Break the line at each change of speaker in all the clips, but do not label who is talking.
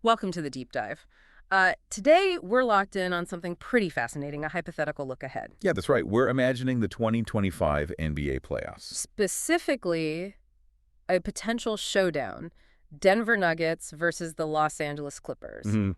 Welcome to the deep dive. Today, we're locked in on something pretty fascinating, a hypothetical look ahead.
Yeah, that's right. We're imagining the 2025 NBA playoffs.
Specifically, a potential showdown, Denver Nuggets versus the Los Angeles Clippers.
hmm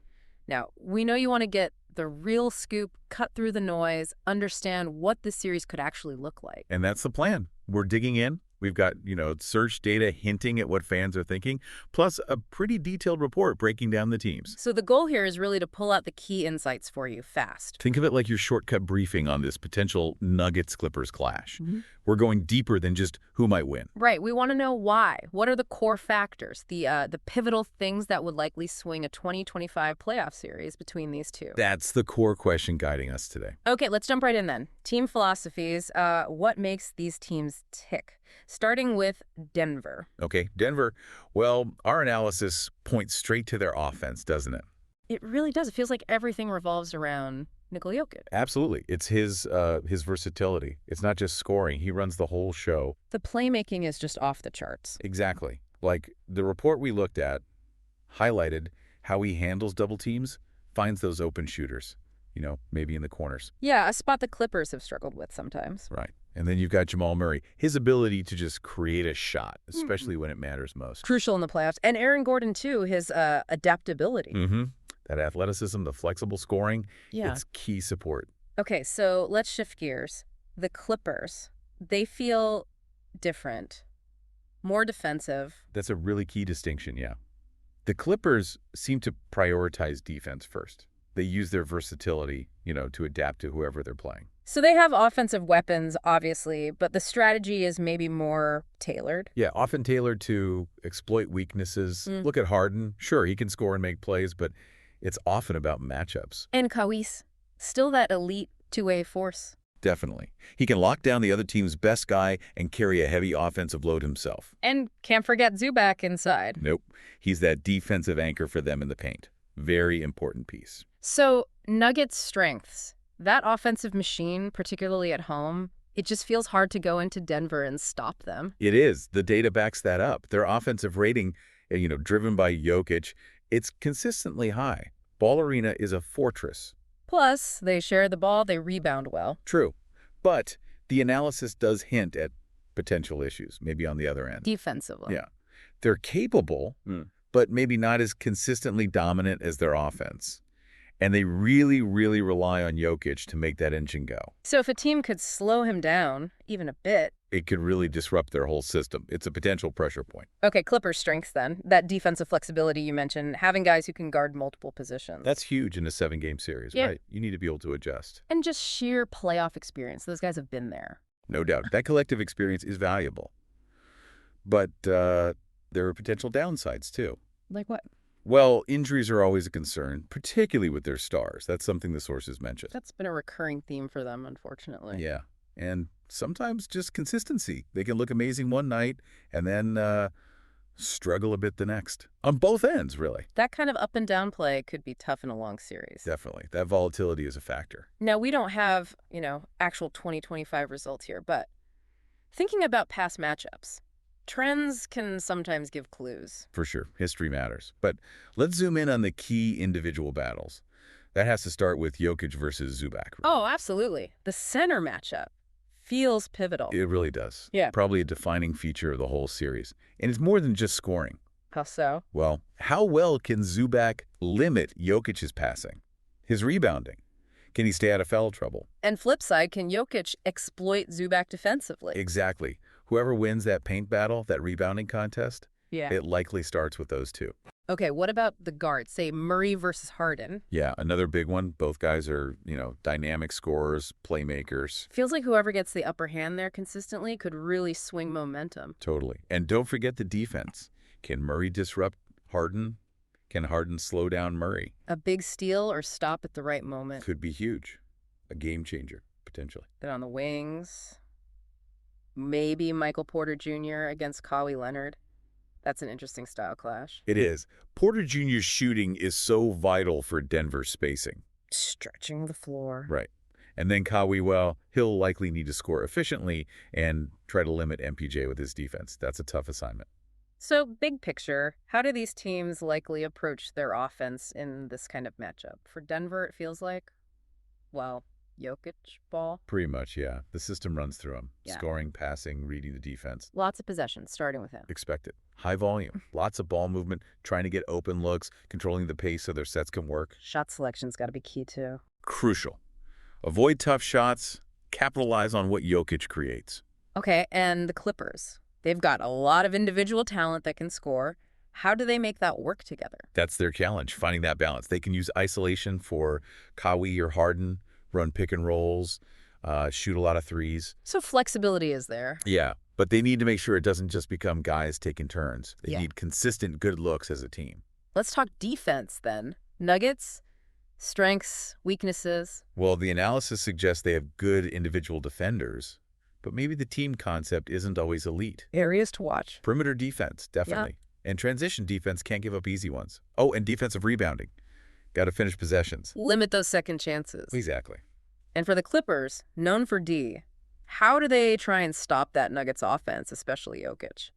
Now, we know you want to get the real scoop, cut through the noise, understand what this series could actually look like.
And that's the plan. We're digging in. We've got, search data hinting at what fans are thinking, plus a pretty detailed report breaking down the teams.
So the goal here is really to pull out the key insights for you fast.
Think of it like your shortcut briefing on this potential Nuggets-Clippers clash.
Mm-hmm.
We're going deeper than just who might win.
Right. We want to know why. What are the core factors, the pivotal things that would likely swing a 2025 playoff series between these two?
That's the core question guiding us today.
Okay, let's jump right in then. Team philosophies. What makes these teams tick? Starting with Denver.
Okay, Denver, well, our analysis points straight to their offense, doesn't it?
It really does. It feels like everything revolves around Nikola Jokic.
Absolutely. It's his versatility. It's not just scoring. He runs the whole show.
The playmaking is just off the charts.
Exactly. Like the report we looked at highlighted how he handles double teams, finds those open shooters, maybe in the corners.
Yeah, a spot the Clippers have struggled with sometimes.
Right. And then you've got Jamal Murray. His ability to just create a shot, especially when it matters most.
Crucial in the playoffs. And Aaron Gordon, too, his adaptability.
That athleticism, the flexible scoring,
Yeah.
it's key support.
Okay, so let's shift gears. The Clippers, they feel different, more defensive.
That's a really key distinction, yeah. The Clippers seem to prioritize defense first. They use their versatility, to adapt to whoever they're playing.
So they have offensive weapons, obviously, but the strategy is maybe more tailored.
Yeah, often tailored to exploit weaknesses. Look at Harden. Sure, he can score and make plays, but it's often about matchups.
And Kawhi's, still that elite two-way force.
Definitely. He can lock down the other team's best guy and carry a heavy offensive load himself.
And can't forget Zubac inside.
Nope. He's that defensive anchor for them in the paint. Very important piece.
So Nuggets' strengths. That offensive machine, particularly at home, it just feels hard to go into Denver and stop them.
It is. The data backs that up. Their offensive rating, driven by Jokic, it's consistently high. Ball Arena is a fortress.
Plus, they share the ball, they rebound well.
True. But the analysis does hint at potential issues, maybe on the other end.
Defensively.
Yeah. They're capable, but maybe not as consistently dominant as their offense. And they really, really rely on Jokic to make that engine go.
So if a team could slow him down, even a bit.
It could really disrupt their whole system. It's a potential pressure point.
Okay, Clippers' strengths then. That defensive flexibility you mentioned, having guys who can guard multiple positions.
That's huge in a 7-game series,
Yeah.
right? You need to be able to adjust.
And just sheer playoff experience. Those guys have been there.
No doubt. That collective experience is valuable. But there are potential downsides, too.
Like what?
Well, injuries are always a concern, particularly with their stars. That's something the sources mentioned.
That's been a recurring theme for them, unfortunately.
Yeah. And sometimes just consistency. They can look amazing one night and then struggle a bit the next. On both ends, really.
That kind of up and down play could be tough in a long series.
Definitely. That volatility is a factor.
Now, we don't have, actual 2025 results here, but thinking about past matchups, trends can sometimes give clues.
For sure. History matters. But let's zoom in on the key individual battles. That has to start with Jokic versus Zubac.
Oh, absolutely. The center matchup feels pivotal.
It really does.
Yeah.
Probably a defining feature of the whole series. And it's more than just scoring.
How so?
Well, how well can Zubac limit Jokic's passing? His rebounding? Can he stay out of foul trouble?
And flip side, can Jokic exploit Zubac defensively?
Exactly. Whoever wins that paint battle, that rebounding contest,
Yeah.
it likely starts with those two.
Okay, what about the guards? Say Murray versus Harden.
Yeah, another big one. Both guys are, dynamic scorers, playmakers.
Feels like whoever gets the upper hand there consistently could really swing momentum.
Totally. And don't forget the defense. Can Murray disrupt Harden? Can Harden slow down Murray?
A big steal or stop at the right moment.
Could be huge. A game changer, potentially.
Then on the wings, maybe Michael Porter Jr. against Kawhi Leonard. That's an interesting style clash.
It is. Porter Jr.'s shooting is so vital for Denver's spacing.
Stretching the floor.
Right. And then Kawhi, well, he'll likely need to score efficiently and try to limit MPJ with his defense. That's a tough assignment.
So, big picture, how do these teams likely approach their offense in this kind of matchup? For Denver, it feels like, well, Jokic ball.
Pretty much, yeah. The system runs through them.
Yeah.
Scoring, passing, reading the defense.
Lots of possessions, starting with him.
Expected. High volume. Lots of ball movement, trying to get open looks, controlling the pace so their sets can work.
Shot selection's got to be key, too.
Crucial. Avoid tough shots. Capitalize on what Jokic creates.
Okay, and the Clippers. They've got a lot of individual talent that can score. How do they make that work together?
That's their challenge, finding that balance. They can use isolation for Kawhi or Harden, run pick and rolls, shoot a lot of threes.
So flexibility is there.
Yeah, but they need to make sure it doesn't just become guys taking turns. They
Yeah.
need consistent good looks as a team.
Let's talk defense then. Nuggets, strengths, weaknesses.
Well, the analysis suggests they have good individual defenders, but maybe the team concept isn't always elite.
Areas to watch.
Perimeter defense, definitely. And transition defense can't give up easy ones. Oh, and defensive rebounding. Got to finish possessions.
Limit those second chances.
Exactly.
And for the Clippers, known for D, how do they try and stop that Nuggets offense, especially Jokic?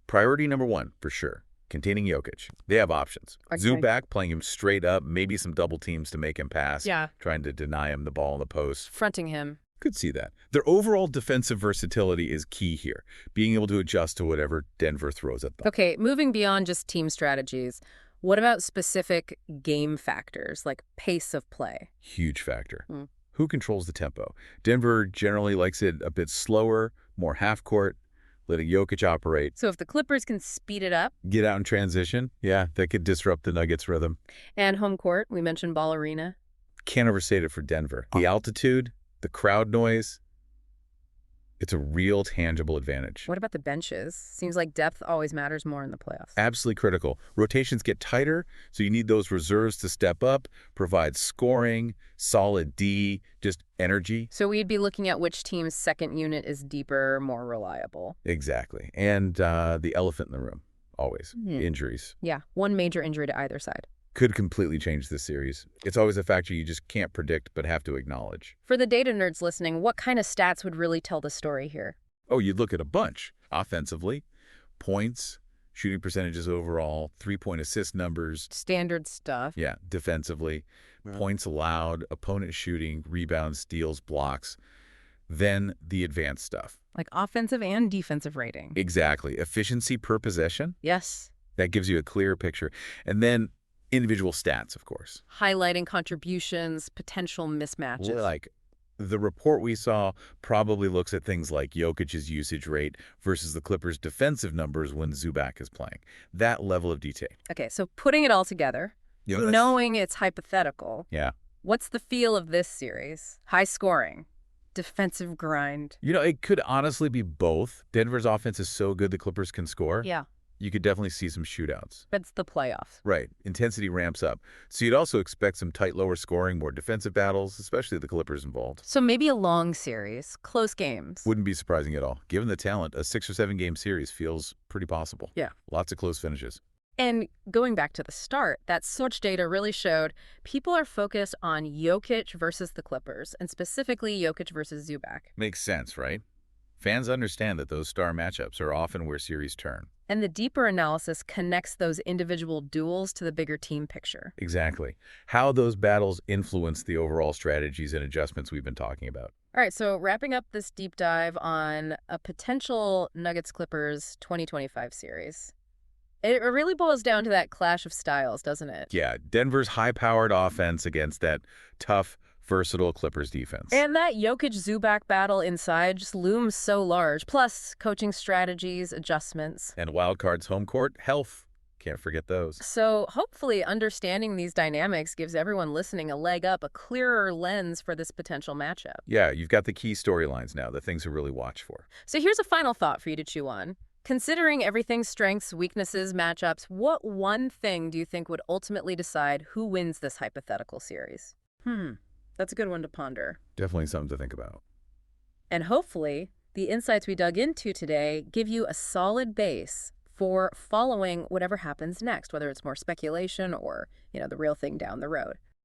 Priority number one, for sure. Containing Jokic. They have options.
Okay.
Zubac playing him straight up, maybe some double teams to make him pass.
Yeah.
Trying to deny him the ball in the post.
Fronting him.
Could see that. Their overall defensive versatility is key here, being able to adjust to whatever Denver throws at them.
Okay, moving beyond just team strategies, what about specific game factors like pace of play?
Huge factor.
Hmm.
Who controls the tempo? Denver generally likes it a bit slower, more half-court, letting Jokic operate.
So if the Clippers can speed it up,
Get out in transition, yeah, that could disrupt the Nuggets' rhythm.
and home court, we mentioned ball arena.
Can't overstate it for Denver. The altitude, the crowd noise, it's a real tangible advantage.
What about the benches? Seems like depth always matters more in the playoffs.
Absolutely critical. Rotations get tighter, so you need those reserves to step up, provide scoring, solid D, just energy.
So we'd be looking at which team's second unit is deeper, more reliable.
Exactly. And the elephant in the room, always.
Hmm.
Injuries.
Yeah, one major injury to either side.
Could completely change this series. It's always a factor you just can't predict but have to acknowledge.
For the data nerds listening, what kind of stats would really tell the story here?
Oh, you'd look at a bunch. Offensively, points, shooting percentages overall, three-point assist numbers.
Standard stuff.
Yeah, defensively, points allowed, opponent shooting, rebounds, steals, blocks. Then the advanced stuff.
Like offensive and defensive rating.
Exactly. Efficiency per possession.
Yes.
That gives you a clear picture. And then individual stats, of course.
Highlighting contributions, potential mismatches.
Like the report we saw probably looks at things like Jokic's usage rate versus the Clippers' defensive numbers when Zubac is playing. That level of detail.
Okay, so putting it all together, knowing it's hypothetical,
Yeah.
what's the feel of this series? High scoring, defensive grind.
You know, it could honestly be both. Denver's offense is so good the Clippers can score.
Yeah,
You could definitely see some shootouts.
but it's the playoffs.
Right. Intensity ramps up. So you'd also expect some tight lower scoring, more defensive battles, especially the Clippers involved.
So maybe a long series, close games.
Wouldn't be surprising at all. Given the talent, a 6 or 7 game series feels pretty possible.
Yeah.
Lots of close finishes.
And going back to the start, that Switch data really showed people are focused on Jokic versus the Clippers, and specifically Jokic versus Zubac.
Makes sense, right? Fans understand that those star matchups are often where series turn.
And the deeper analysis connects those individual duels to the bigger team picture.
Exactly. How those battles influence the overall strategies and adjustments we've been talking about.
All right, so wrapping up this deep dive on a potential Nuggets-Clippers 2025 series. It really boils down to that clash of styles, doesn't it?
Yeah, Denver's high-powered offense against that tough, versatile Clippers defense.
And that Jokic-Zubac battle inside just looms so large. Plus, coaching strategies, adjustments.
And wildcard's home court, health. Can't forget those.
So hopefully understanding these dynamics gives everyone listening a leg up, a clearer lens for this potential matchup.
Yeah, you've got the key storylines now, the things to really watch for.
So here's a final thought for you to chew on. Considering everything's strengths, weaknesses, matchups, what one thing do you think would ultimately decide who wins this hypothetical series? That's a good one to ponder.
Definitely something to think about.
And hopefully, the insights we dug into today give you a solid base for following whatever happens next, whether it's more speculation or, the real thing down the road.